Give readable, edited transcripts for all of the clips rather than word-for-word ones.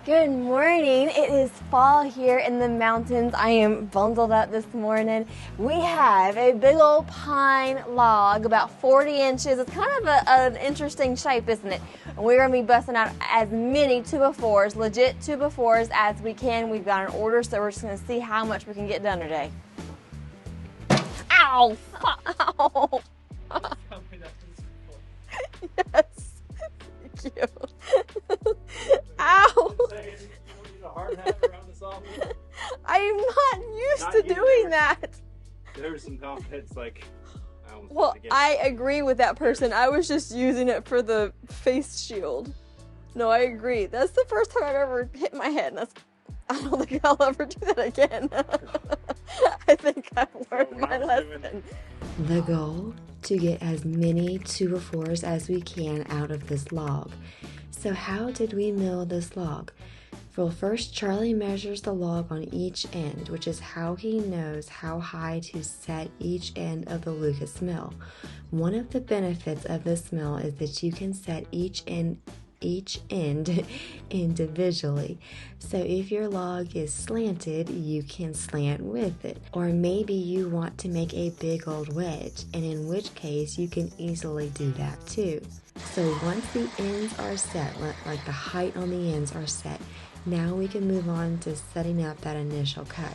Good morning. It is fall here in the mountains. I am bundled up this morning. We have a big old pine log, about 40 inches. It's kind of an interesting shape, isn't it? And we're going to be busting out as many 2x4s, legit 2x4s as we can. We've got an order, so we're just going to see how much we can get done today. Ow! Ow! Yes. Thank you. Ow! I am not used to doing that. There's some confidence, I agree with that person. I was just using it for the face shield. No, I agree. That's the first time I've ever hit my head, and I don't think I'll ever do that again. I think I've learned my lesson. The goal, to get as many 2x4s as we can out of this log. So how did we mill this log? Well, first Charlie measures the log on each end, which is how he knows how high to set each end of the Lucas mill. One of the benefits of this mill is that you can set each end individually. So if your log is slanted, you can slant with it. Or maybe you want to make a big old wedge, and in which case you can easily do that too. So once the ends are set, like the height on the ends are set, now we can move on to setting up that initial cut.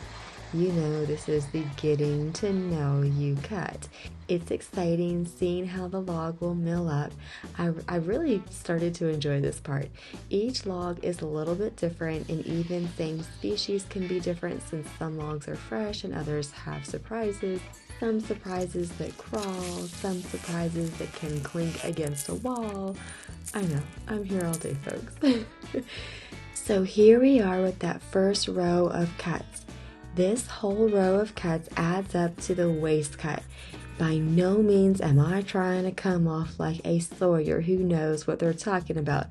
You know, this is the getting to know you cut. It's exciting seeing how the log will mill up. I really started to enjoy this part. Each log is a little bit different, and even same species can be different since some logs are fresh and others have surprises. Some surprises that crawl, some surprises that can clink against a wall. I know, I'm here all day, folks. So here we are with that first row of cuts. This whole row of cuts adds up to the waist cut. By no means am I trying to come off like a sawyer who knows what they're talking about.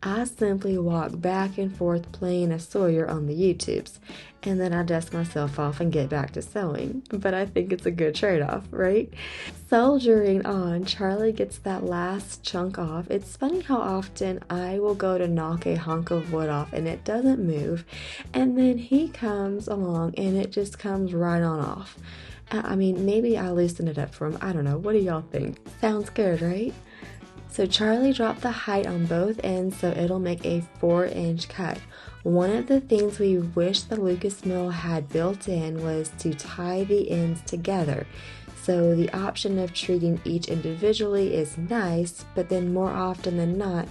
I simply walk back and forth playing a sawyer on the YouTubes, and then I dust myself off and get back to sewing. But I think it's a good trade-off, right? Soldiering on, Charlie gets that last chunk off. It's funny how often I will go to knock a hunk of wood off and it doesn't move, and then he comes along and it just comes right on off. I mean, maybe I loosen it up for him. I don't know. What do y'all think? Sounds good, right? So Charlie dropped the height on both ends so it'll make a 4-inch cut. One of the things we wish the Lucas mill had built in was to tie the ends together. So the option of treating each individually is nice, but then more often than not,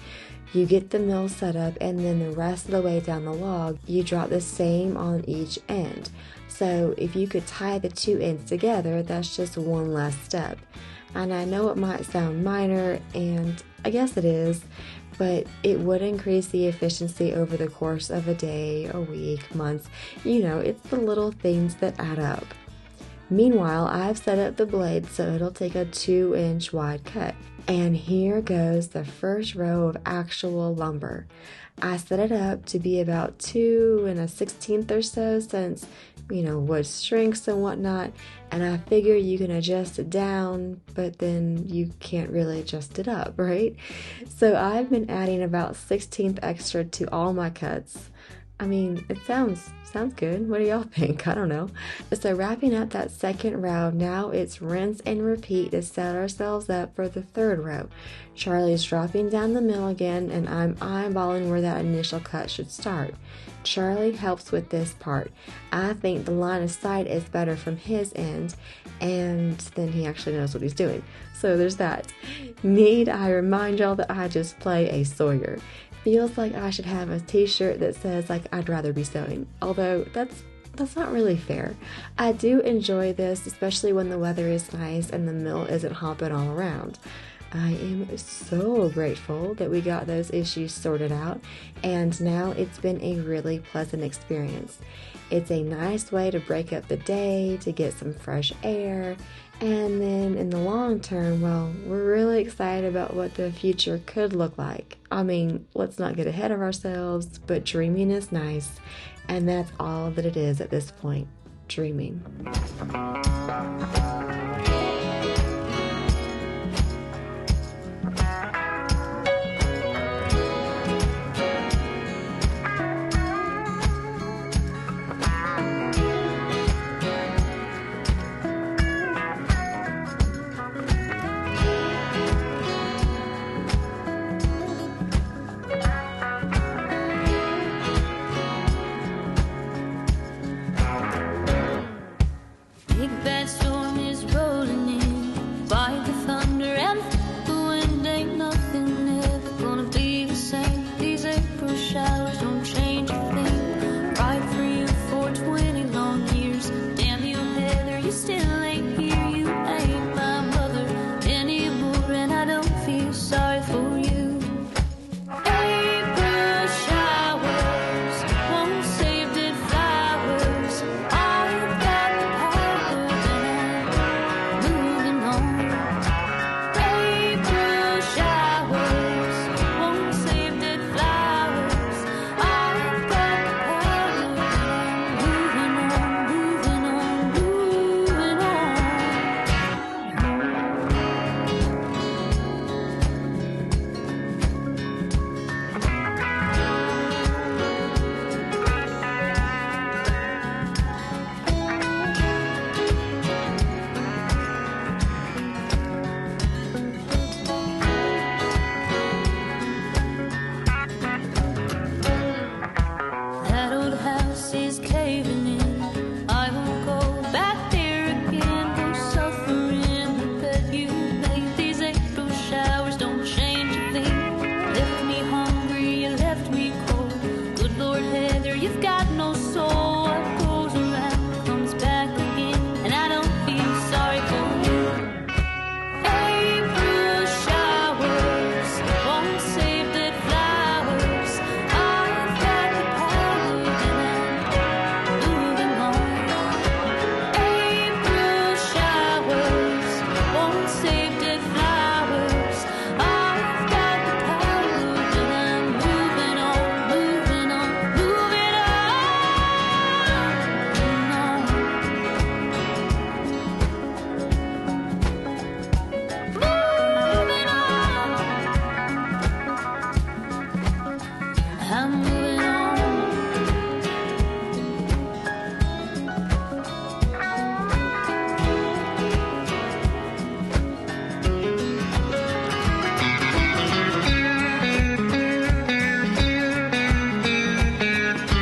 you get the mill set up and then the rest of the way down the log, you drop the same on each end. So if you could tie the two ends together, that's just one less step. And I know it might sound minor, and I guess it is, but it would increase the efficiency over the course of a day, a week, months. You know, it's the little things that add up. Meanwhile, I've set up the blade so it'll take a 2-inch wide cut. And here goes the first row of actual lumber. I set it up to be about 2 1/16 or so since, wood shrinks and whatnot, and I figure you can adjust it down, but then you can't really adjust it up, right? So I've been adding about 1/16 extra to all my cuts. I mean, it sounds good. What do y'all think? I don't know. So wrapping up that second row, now it's rinse and repeat to set ourselves up for the third row. Charlie's dropping down the mill again, and I'm eyeballing where that initial cut should start. Charlie helps with this part. I think the line of sight is better from his end, and then he actually knows what he's doing. So there's that. Need I remind y'all that I just play a sawyer? Feels like I should have a t-shirt that says I'd rather be sewing, although that's not really fair. I do enjoy this, especially when the weather is nice and the mill isn't hopping all around. I am so grateful that we got those issues sorted out, and now it's been a really pleasant experience. It's a nice way to break up the day, to get some fresh air, and then in the long term, well, we're really excited about what the future could look like. I mean, let's not get ahead of ourselves, but dreaming is nice, and that's all that it is at this point, dreaming. Bye.